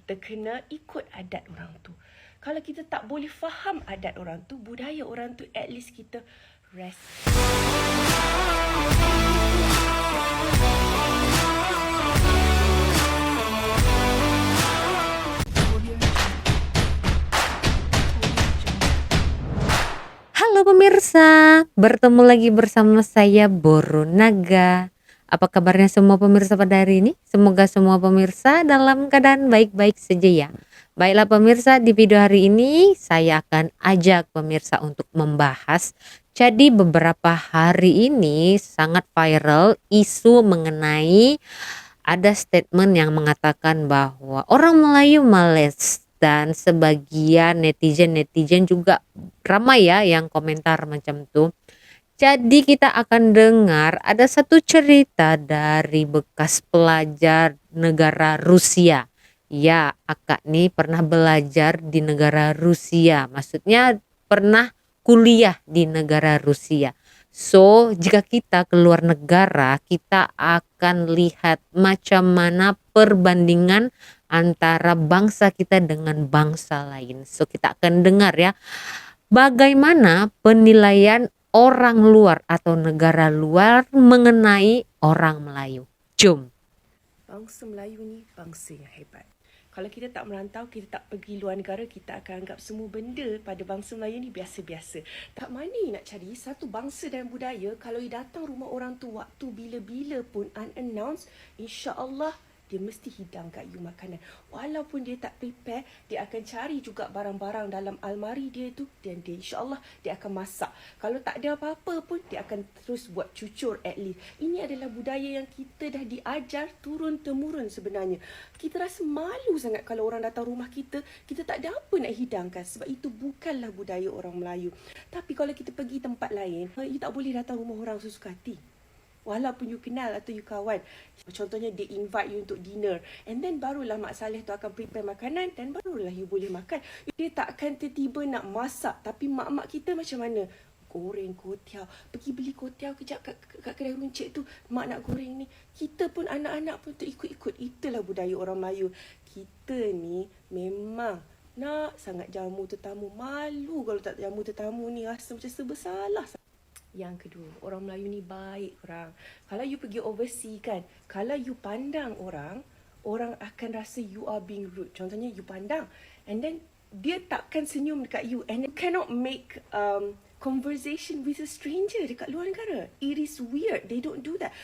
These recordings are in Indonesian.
kita kena ikut adat orang tu. Kalau kita tak boleh faham adat orang tu, budaya orang tu, at least kita respect. Halo pemirsa, bertemu lagi bersama saya Boro Naga. Apa kabarnya semua pemirsa pada hari ini? Semoga semua pemirsa dalam keadaan baik-baik saja ya. Baiklah pemirsa, di video hari ini saya akan ajak pemirsa untuk membahas. Jadi beberapa hari ini sangat viral isu mengenai ada statement yang mengatakan bahwa orang Melayu males, dan sebagian netizen juga ramai ya yang komentar macam tuh. Jadi kita akan dengar ada satu cerita dari bekas pelajar negara Rusia. Ya, akak nih pernah belajar di negara Rusia. Maksudnya pernah kuliah di negara Rusia. So, jika kita keluar negara, kita akan lihat macam mana perbandingan antara bangsa kita dengan bangsa lain. So, kita akan dengar ya, bagaimana penilaian orang luar atau negara luar mengenai orang Melayu. Jom. Bangsa Melayu ni bangsa yang hebat. Kalau kita tak merantau, kita tak pergi luar negara, kita akan anggap semua benda pada bangsa Melayu ni biasa-biasa. Tak mana nak cari satu bangsa dan budaya, kalau datang rumah orang tu waktu bila-bila pun unannounced, insya-Allah dia mesti hidang kat you makanan. Walaupun dia tak prepare, dia akan cari juga barang-barang dalam almari dia tu, dan dia insya-Allah dia akan masak. Kalau tak ada apa-apa pun, dia akan terus buat cucur at least. Ini adalah budaya yang kita dah diajar turun-temurun sebenarnya. Kita rasa malu sangat kalau orang datang rumah kita, kita tak ada apa nak hidangkan, sebab itu bukanlah budaya orang Melayu. Tapi kalau kita pergi tempat lain, you tak boleh datang rumah orang sesuka hati. Walaupun you kenal atau you kawan. Contohnya dia invite you untuk dinner, and then barulah Mak Saleh tu akan prepare makanan, dan barulah you boleh makan. Dia tak akan tiba-tiba nak masak. Tapi mak-mak kita macam mana? Goreng kotiau, pergi beli kotiau kejap kat kedai runcit tu, mak nak goreng ni. Kita pun anak-anak pun terikut-ikut. Itulah budaya orang Melayu. Kita ni memang nak sangat jamu tetamu. Malu kalau tak jamu tetamu ni, rasa macam bersalah. Yang kedua, orang Melayu ni baik orang. Kalau you pergi overseas kan, kalau you pandang orang akan rasa you are being rude. Contohnya you pandang, and then dia takkan senyum dekat you, and you cannot make conversation with a stranger dekat luar negara. It is weird. They don't do that.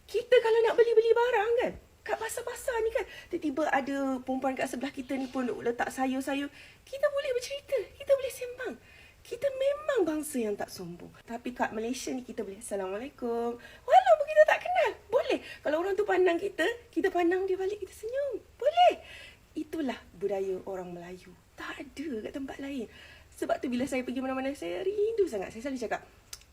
Kita kalau nak beli-beli barang kan, kat pasar-pasar ni kan, tiba-tiba ada perempuan kat sebelah kita ni pun letak sayur-sayur, kita boleh bercerita, kita boleh sembang. Kita memang bangsa yang tak sombong. Tapi kat Malaysia ni kita boleh Assalamualaikum. Walaupun kita tak kenal, boleh. Kalau orang tu pandang kita, kita pandang dia balik, kita senyum. Boleh. Itulah budaya orang Melayu. Tak ada kat tempat lain. Sebab tu bila saya pergi mana-mana, saya rindu sangat. Saya selalu cakap,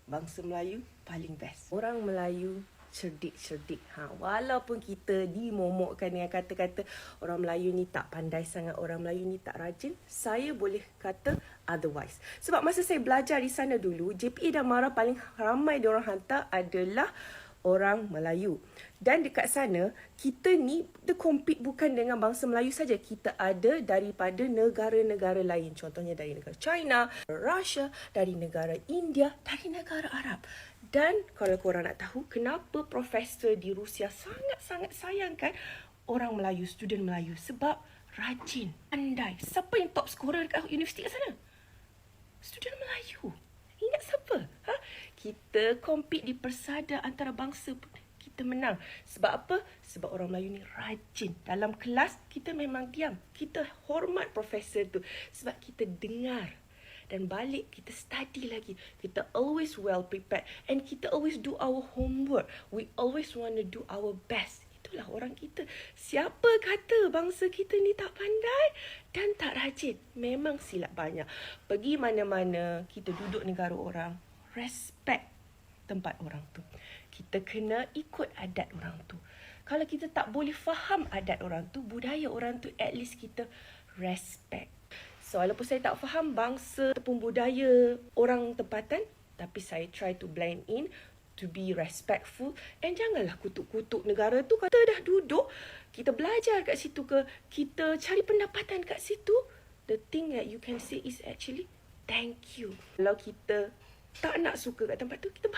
bangsa Melayu paling best. Orang Melayu cerdik-cerdik. Walaupun kita dimomokkan dengan kata-kata orang Melayu ni tak pandai sangat, orang Melayu ni tak rajin, saya boleh kata otherwise. Sebab masa saya belajar di sana dulu, JPA dan MARA paling ramai diorang hantar adalah orang Melayu. Dan dekat sana, kita ni kita compete bukan dengan bangsa Melayu saja. Kita ada daripada negara-negara lain. Contohnya dari negara China, Russia, dari negara India, dari negara Arab. Dan kalau korang nak tahu kenapa profesor di Rusia sangat-sangat sayangkan orang Melayu, student Melayu, sebab rajin, pandai. Siapa yang top scorer dekat universiti kat sana? Student Melayu. Ingat siapa? Kita compete di persada antara bangsa pun kita menang. Sebab apa? Sebab orang Melayu ni rajin. Dalam kelas kita memang diam. Kita hormat profesor tu sebab kita dengar. Dan balik kita study lagi. Kita always well prepared. And kita always do our homework. We always want to do our best. Itulah orang kita. Siapa kata bangsa kita ni tak pandai dan tak rajin? Memang silap banyak. Pergi mana-mana, kita duduk negara orang, respect tempat orang tu. Kita kena ikut adat orang tu. Kalau kita tak boleh faham adat orang tu, budaya orang tu, at least kita respect. So, walaupun saya tak faham bangsa ataupun budaya orang tempatan, tapi saya try to blend in to be respectful, and janganlah kutuk-kutuk negara tu. Kata dah duduk, kita belajar kat situ ke, kita cari pendapatan kat situ, the thing that you can say is actually thank you. Kalau kita tak nak suka kat tempat tu, kita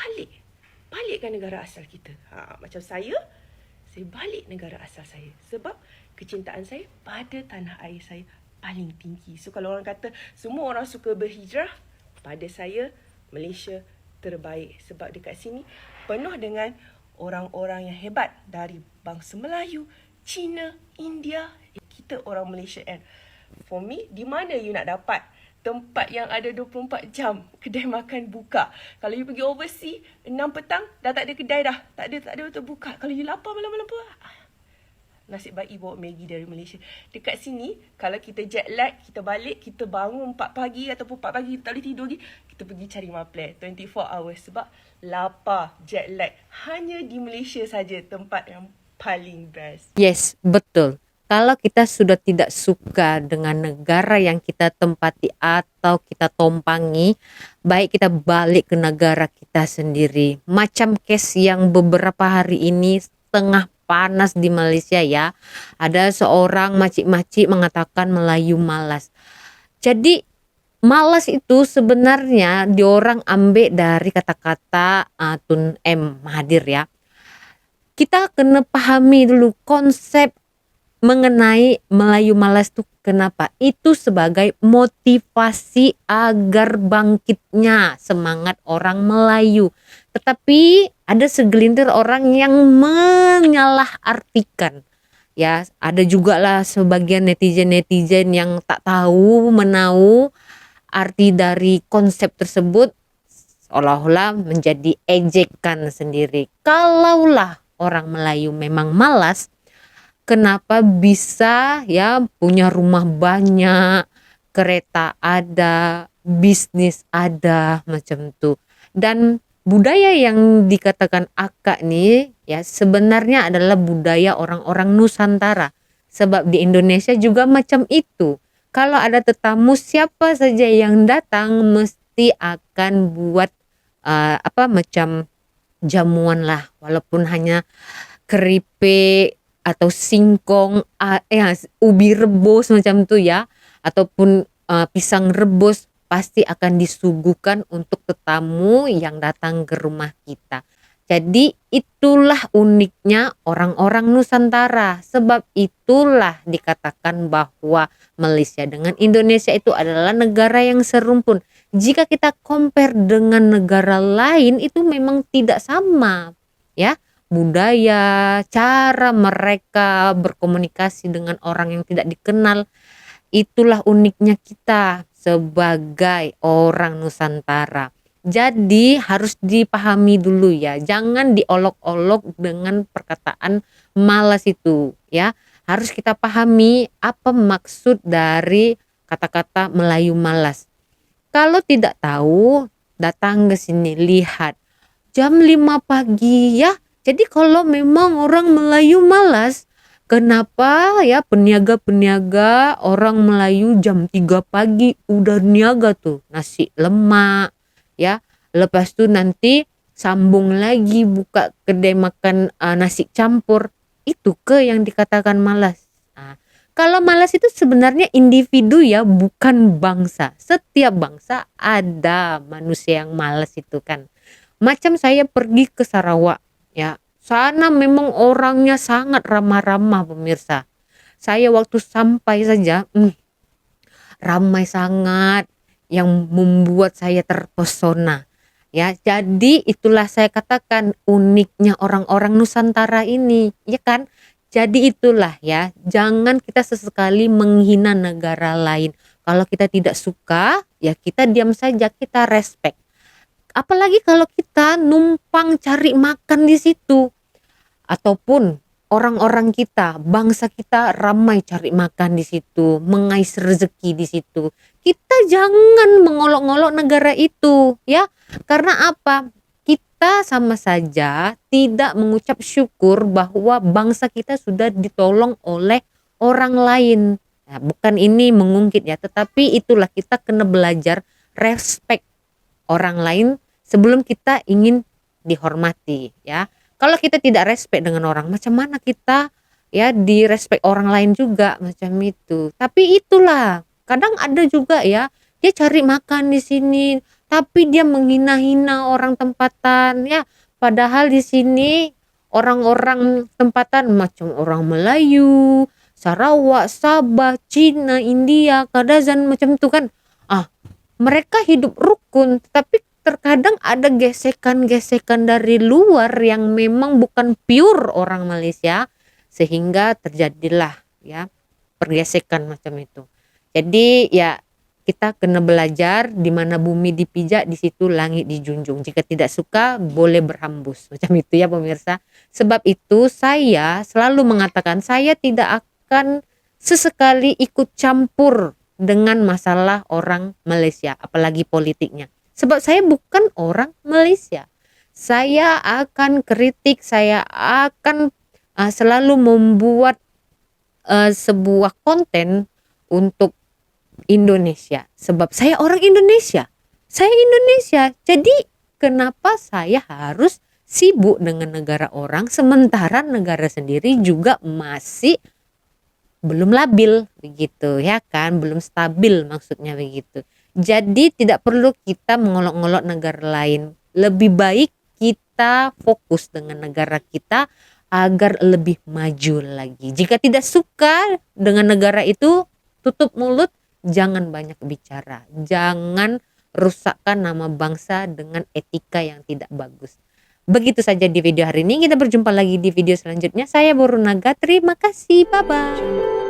balikkan negara asal kita. Macam saya balik negara asal saya sebab kecintaan saya pada tanah air saya paling tinggi. So kalau orang kata semua orang suka berhijrah, pada saya Malaysia terbaik sebab dekat sini penuh dengan orang-orang yang hebat dari bangsa Melayu, Cina, India. Kita orang Malaysia, and for me, di mana you nak dapat tempat yang ada 24 jam kedai makan buka? Kalau you pergi overseas 6 petang dah tak ada kedai dah, tak ada untuk buka. Kalau you lapar malam-malam pun, nasib baik bawa Maggi dari Malaysia. Dekat sini, kalau kita jet lag, kita balik, kita bangun 4 pagi ataupun 4 pagi tak boleh tidur lagi, kita pergi cari maple 24 hours sebab lapar, jet lag. Hanya di Malaysia saja tempat yang paling best. Yes, betul. Kalau kita sudah tidak suka dengan negara yang kita tempati atau kita tompangi, baik kita balik ke negara kita sendiri. Macam case yang beberapa hari ini tengah panas di Malaysia ya. Ada seorang makcik-makcik mengatakan Melayu malas. Jadi malas itu sebenarnya diorang ambil dari kata-kata Tun M Mahathir ya. Kita kena pahami dulu konsep mengenai Melayu malas itu kenapa? Itu sebagai motivasi agar bangkitnya semangat orang Melayu. Tetapi ada segelintir orang yang menyalahartikan. Ya, ada juga lah sebagian netizen yang tak tahu menahu arti dari konsep tersebut, seolah-olah menjadi ejekan sendiri. Kalaulah orang Melayu memang malas, kenapa bisa ya punya rumah banyak, kereta ada, bisnis ada, macam tu. Dan budaya yang dikatakan akak nih ya sebenarnya adalah budaya orang-orang Nusantara. Sebab di Indonesia juga macam itu. Kalau ada tetamu siapa saja yang datang mesti akan buat macam jamuan lah, walaupun hanya keripik atau singkong, ubi rebus macam tu ya, ataupun pisang rebus pasti akan disuguhkan untuk tetamu yang datang ke rumah kita. Jadi itulah uniknya orang-orang Nusantara. Sebab itulah dikatakan bahwa Malaysia dengan Indonesia itu adalah negara yang serumpun. Jika kita compare dengan negara lain itu memang tidak sama ya. Budaya, cara mereka berkomunikasi dengan orang yang tidak dikenal, itulah uniknya kita sebagai orang Nusantara. Jadi harus dipahami dulu ya, jangan diolok-olok dengan perkataan malas itu ya. Harus kita pahami apa maksud dari kata-kata Melayu malas. Kalau tidak tahu, datang ke sini lihat jam 5 pagi ya. Jadi kalau memang orang Melayu malas, kenapa ya peniaga-peniaga orang Melayu jam 3 pagi udah niaga tuh nasi lemak ya. Lepas tu nanti sambung lagi buka kedai makan nasi campur. Itu ke yang dikatakan malas? Kalau malas itu sebenarnya individu ya, bukan bangsa. Setiap bangsa ada manusia yang malas itu kan. Macam saya pergi ke Sarawak. Ya, sana memang orangnya sangat ramah-ramah pemirsa. Saya waktu sampai saja, ramai sangat yang membuat saya terpesona. Ya, jadi itulah saya katakan uniknya orang-orang Nusantara ini, ya kan? Jadi itulah ya, jangan kita sesekali menghina negara lain. Kalau kita tidak suka, ya kita diam saja, kita respect. Apalagi kalau kita numpang cari makan di situ. Ataupun orang-orang kita, bangsa kita ramai cari makan di situ, mengais rezeki di situ. Kita jangan mengolok-olok negara itu, ya. Karena apa? Kita sama saja tidak mengucap syukur bahwa bangsa kita sudah ditolong oleh orang lain. Nah, bukan ini mengungkit ya, tetapi itulah kita kena belajar respect orang lain sebelum kita ingin dihormati ya. Kalau kita tidak respect dengan orang, macam mana kita ya direspek orang lain juga macam itu. Tapi itulah, kadang ada juga ya, dia cari makan di sini, tapi dia menghina-hina orang tempatan ya. Padahal di sini orang-orang tempatan macam orang Melayu, Sarawak, Sabah, Cina, India, Kadazan macam itu kan. Mereka hidup rukun, tapi terkadang ada gesekan-gesekan dari luar yang memang bukan pure orang Malaysia, sehingga terjadilah ya pergesekan macam itu. Jadi ya kita kena belajar, di mana bumi dipijak di situ langit dijunjung. Jika tidak suka boleh berhembus macam itu ya pemirsa. Sebab itu saya selalu mengatakan saya tidak akan sesekali ikut campur dengan masalah orang Malaysia, apalagi politiknya. Sebab saya bukan orang Malaysia. Saya akan kritik, saya akan selalu membuat sebuah konten untuk Indonesia. Sebab saya orang Indonesia. Saya Indonesia. Jadi kenapa saya harus sibuk dengan negara orang sementara negara sendiri juga masih belum labil begitu ya kan, belum stabil maksudnya begitu. Jadi tidak perlu kita mengolok-olok negara lain. Lebih baik kita fokus dengan negara kita agar lebih maju lagi. Jika tidak suka dengan negara itu, tutup mulut, jangan banyak bicara. Jangan rusakkan nama bangsa dengan etika yang tidak bagus. Begitu saja di video hari ini. Kita berjumpa lagi di video selanjutnya. Saya Borunaga. Terima kasih. Bye-bye.